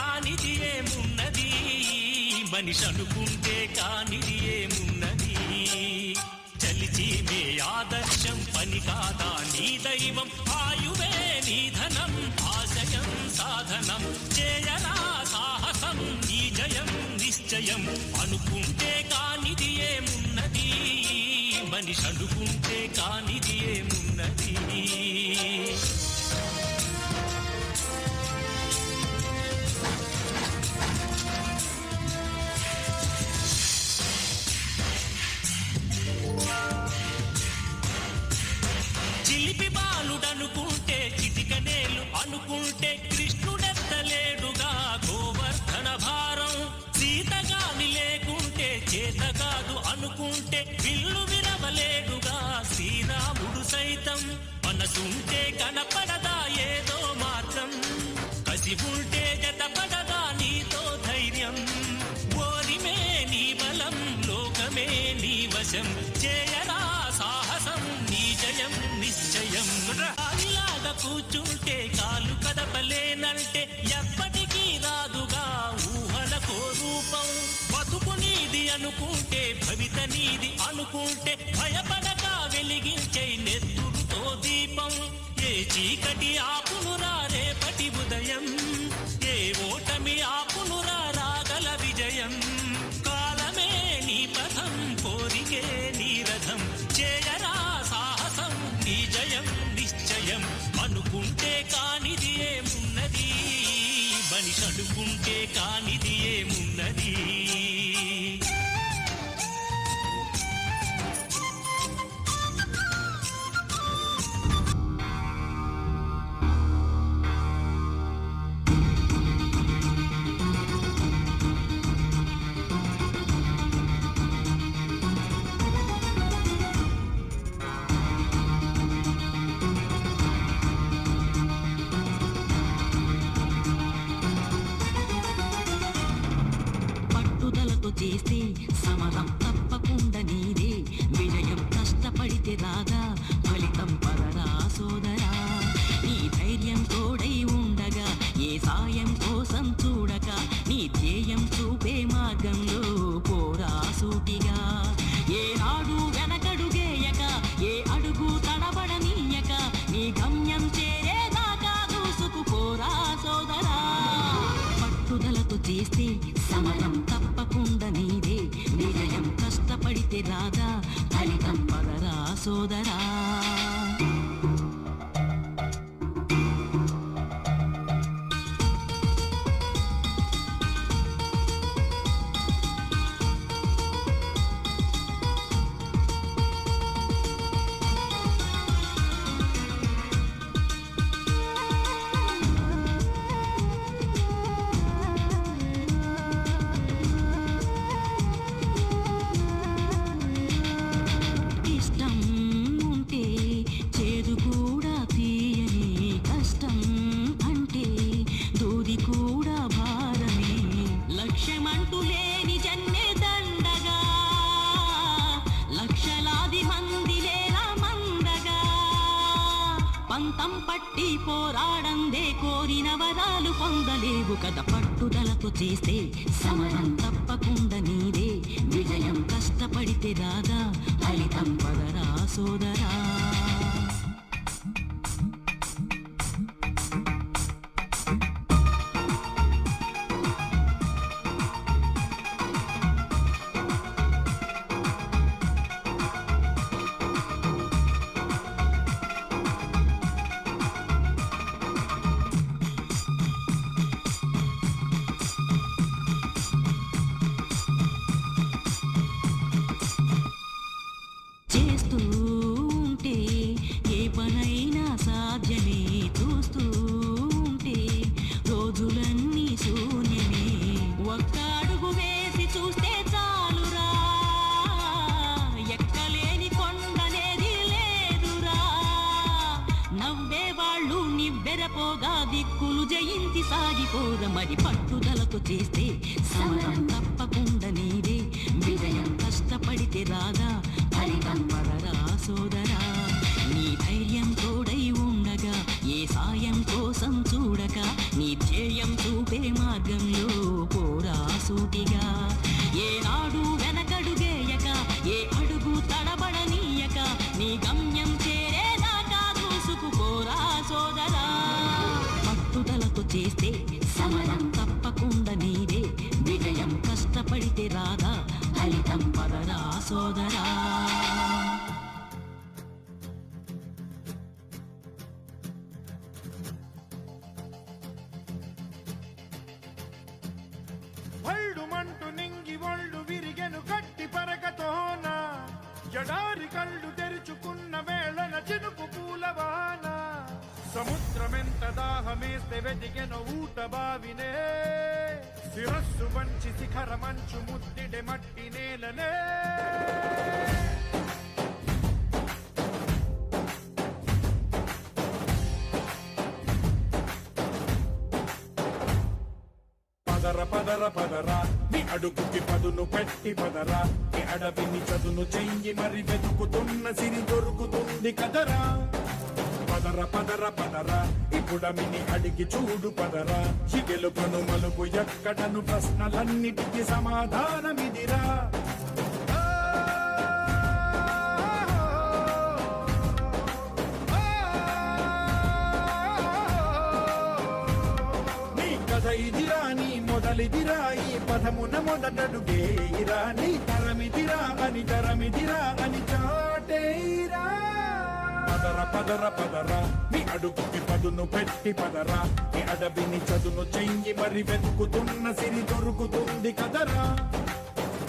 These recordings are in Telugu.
కానిది ఏమున్నది, మనిషి అనుకుంటే కానిది ఏమున్నది. చలిచీమే ఆదర్శం పని కాదా నీ దైవం, ఆయువే నీ ధనం ఆశయం సాధనం. చేయరా సాహసం నీ జయం నిశ్చయం, అనుకుంటే కానిది ఏమున్నది, మనిషి అనుకుంటే కానిది ఏమున్నది. చిలిపి బాలుడనుకుంటే చిటికనేలు అనుకుంటే కృష్ణుడెత్తలేడుగా గోవర్ధన భారం. సీతగాని లేకుంటే చేత కాదు అనుకుంటే విల్లు విరవలేడుగా శ్రీరాముడు సైతం. మనసుంటే కనపడదా ఏదో మార్గం, కసి ఉంటే జతపడదా నీతో ధైర్యం. ఓరిమే నీ బలం లోకమే నీ వశం, చేయరా సాహసం నీ జయం నిశ్చయం. రాయిలాగా కూర్చుంటే కాలు కదపలేనంటే ఎప్పటికీ రాదుగా ఊహలకో రూపం. బతుకు నీది అనుకుంటే భవిత నీది అనుకుంటే భయపడక వెలిగించే నెత్తురుతో దీపం. ఏ చీకటి ఆపునురా రేపటి ఉదయం, ఏ ఓటమి ఆపునురా రాగల విజయం. కాలమే నీ పథం కోరికే నీ రథం, చేయరా సాహసం నీ జయం నిశ్చయం. అనుకుంటే కానిది ఏమున్నది, మనిషి అనుకుంటే కానిది ఏమున్నది. చేస్తే సమరం తప్పకుండా నీదే విజయం, కష్టపడితే రాగా ఫలితం పదరా సోదరా. నీ ధైర్యం తోడై ఉండగా ఏ సాయం కోసం చూడక నీ ధ్యేయం చూపే మార్గంలో పోరా సూటిగా. ఏ నాడు వెనకడుగేయక ఏ అడుగు తడబడనీయక నీ గమ్యం చేరేదాకా దూసుకుపోరా సోదరా. పట్టుదలతో చేస్తే సమరం తప్పకుండా నీదే విజయం, కష్టపడితే రాదా ఫలితం పదరా సోదరా. పంతం పట్టి పోరాడందే కోరిన వరాలు పొందలేవు కదా. పట్టుదలతో చేస్తే సమరం తప్పకుండా నీదే విజయం, కష్టపడితే రాదా ఫలితం పదరా సోదరా. నివ్వెరపోగా దిక్కులు జయించి సాగిపోద. మరి పట్టుదలతో చేస్తే సమరం తప్పకుండా నీదే విజయం, కష్టపడితే రాదా ఫలితం పదరా సోదరా. నీ ధైర్యం తోడై ఉండగా ఏ సాయం కోసం చూడక నీ ధ్యేయం చూపే మార్గం సూటిగా ఏనాడు వెనకడుగేయక ఏ అడుగు తడబడనీయక నీ గమ్యం చేరేదాకా దూసుకుపోరా సోదరా పట్టుదలతో చేస్తే సమరం తప్పకుండా నీదే విజయం కష్టపడితే రాదా ఫలితం పదరా సోదరా మంటు నింగి ఒళ్ళు విరిగెను గట్టి పరగతోన ఎడారి కళ్ళు తెరుచుకున్న వేళన చినుకు పూలవాన సముద్రమెంత దాహమేస్తే వెతికెను ఊట బావినే శిరస్సు వంచి శిఖర మంచు ముద్దిడె మట్టి నేలనే పదర పదర పదరా నీ అడుగుకి పదును పెట్టి పదరా నీ అడవిని చదును చెయ్యి మరి వెతుకుతున్న సిరి దొరుకుతుంది కదరా పదర పదర పదరా ఇప్పుడమిని అడిగి చూడు పదరా ఈ గెలుపను మలుపు ఎక్కడను ప్రశ్నలన్నిటికీ సమాధానమిదిరా ఇదిరా నీ మొదలిదిరా ఈ పదమున మొదటడుగేయిరా నీ తరమిదిరా అని చాటేయిరా పదర పదర పదరా నీ అడుగుకి పదును పెట్టి పదరా నీ అడవిని చదును చెయ్యి మరి వెతుకుతున్న సిరి దొరుకుతుంది కదరా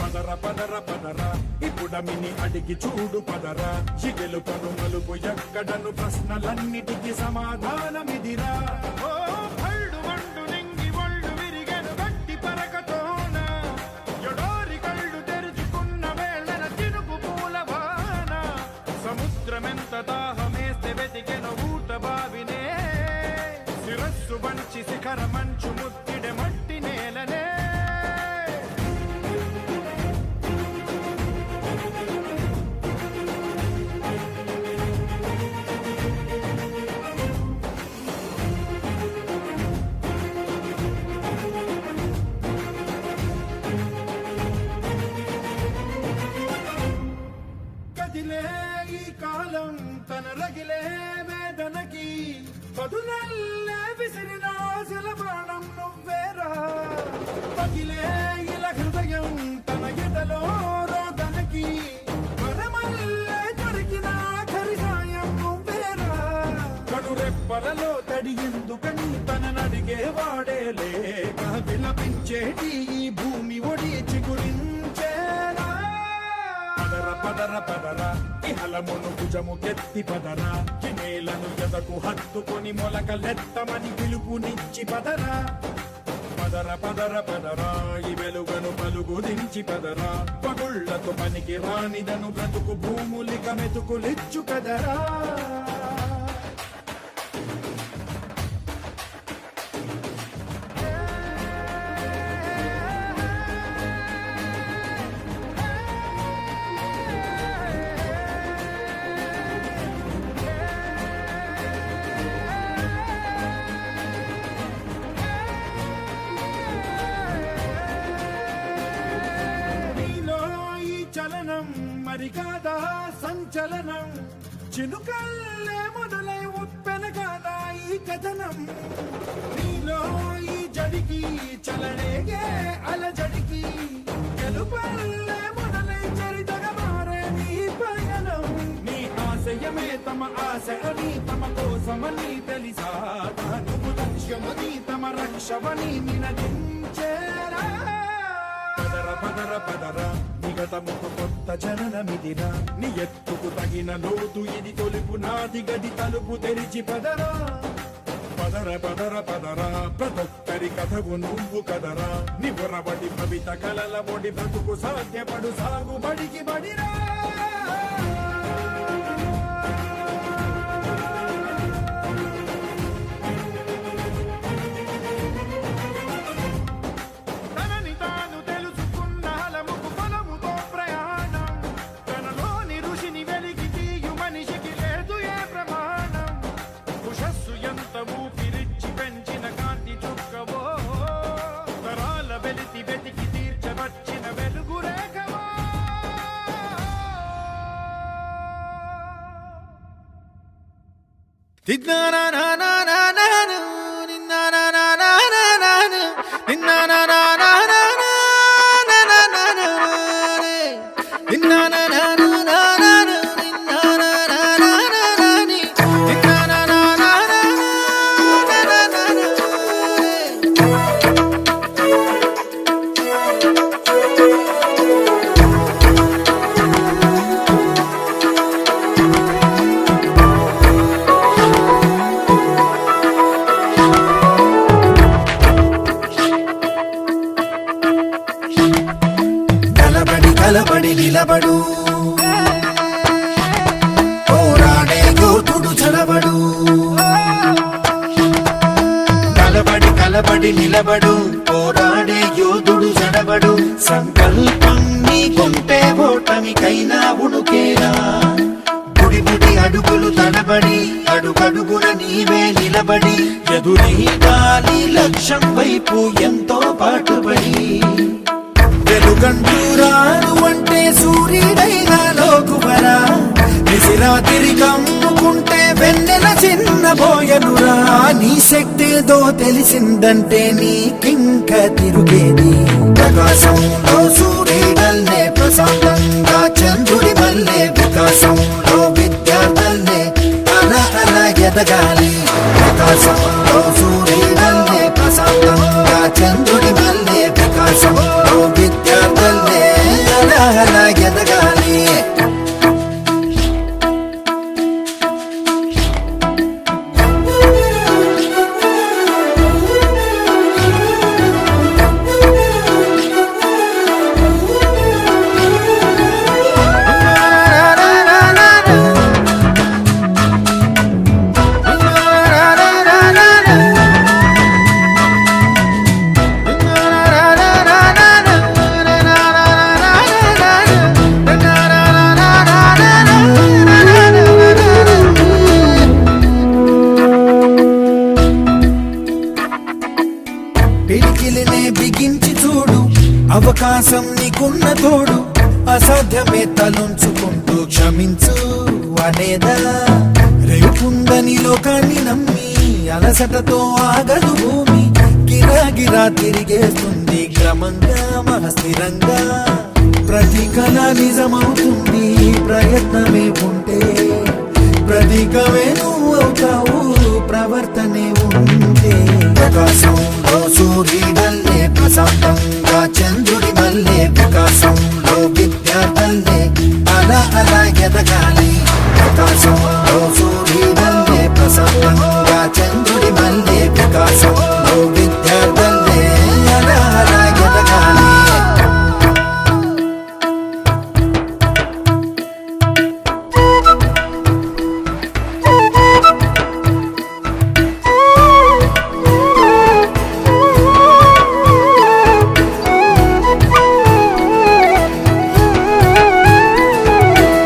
పదర పదర పదరా ఇప్పుడమిని అడిగి చూడు పదరా ఈ గెలుపను మలుపు ఎక్కడను ప్రశ్నలన్నిటికీ సమాధానమిదిరా సముద్రమెంత దాహమేస్తే వెతికెను ఊట బావినే శిరస్సు వంచి శిఖర మంచు ముద్దిడె మట్టి నేలనే కదిలే ఈ కాలం తన రగిలే వేదనకి పదునల్లే విసిరిన ఆశల బాణం నువ్వేరా పగిలే ఇలా హృదయం తన ఎదలో రోదనకి వరమల్లే దొరికిన ఆఖరి సాయం నువ్వేరా కడురెప్పలలో తడి ఎందుకని తననడిగే వాడే లేక విలపించేటి ఈ భూమి ఒడి చిగురించేరా పదర పదరా ఇహలమును భుజము కెత్తి పదరా నేలను ఎదకు హత్తుకొని మొలకలెత్తమని పిలుపునిచ్చి పదరా పదర పదర పదరా ఈ వెలుగను పలుగు దించి పదరా పగుళ్లకు పనికి రానిదను బ్రతుకు భూములిక మెతుకులిచ్చు కదరా చలనం మరి కాదా సంచలనం చినుకల్లే మొదలై ఉప్పెన కాదా ఈ కథనం నీలో ఈ జడికి చలనేగే అలజడికి గెలుపల్లే మొదలై చరితగా మారే నీ పయనం నీ ఆశయమే తమ ఆశ అని తమ కోసమని తెలిసా నువ్వు లక్ష్యమని తమ రక్షమని నినదించేరా పదర పదర పదరా నిగతముకు కొత్త జననమిదిరా నీ ఎత్తుకు తగిన లోతు ఇది తొలుపు నాది గది తలుపు తెరిచి పదరా పదర పదర పదరా ప్రతొక్కరి కథవు నువ్వు కదరా నిబురబడి భవిత కలల బొడి బ్రతుకు సాధ్యపడు సాగుబడికి బడిరా ఊపిరిచ్చి పెంచిన కాంతి చుక్కవో తరాల వెలితి వెతికి కలబడి నిలబడు పోరాడే యోధుడు చలబడు కలబడి నిలబడు పోరాడే యోధుడు చడబడు సంకల్పం నీకుంటే ఓటమికైనా ఉణుకేరా బుడి అడుగులు తడబడి అడుగడుగున నీవే నిలబడి ఎదురీదాలి లక్ష్యం వైపు ఎంతో పాటుపడి వెలుగంటూ రాను అంటే సూర్యుడైనా లోకువరా నిసిరాతిరి కమ్ముకుంటే వెన్నెల చిన్నబోయనురా నీ శక్తితో తెలిసిందంటే నీకింక తిరుగేది ప్రకాశంలో సూర్యుడల్లే ప్రశాంతంగా చంద్రుడి మల్లే వికాసంలో విద్యార్థుల్నే అల ఎదగాలి ప్రకాశంలో సూర్యుడల్లే ప్రశాంతంగా చంద్రుడి మల్లే వికాసంలో విద్యార్థుల్నే అల ఎదగాలి పిడికిలినే బిగించి చూడు అవకాశం నీకున్న తోడు అసాధ్యమే తలుంచుకుంటూ క్షమించు అనేదా రేపుందని లోకాన్ని నమ్మి అలసటతో ఆగదు భూమి గిరాగిరా తిరిగేస్తుంది క్రమంగా మహస్థిరంగా ప్రతి కళ నిజమవుతుంది ప్రయత్నమే ఉంటే ప్రతీకమే నువ్వు అవుతావు ప్రవర్తనే ఉంటే ప్రకాశంలో సూర్యుడల్లే ప్రశాంతం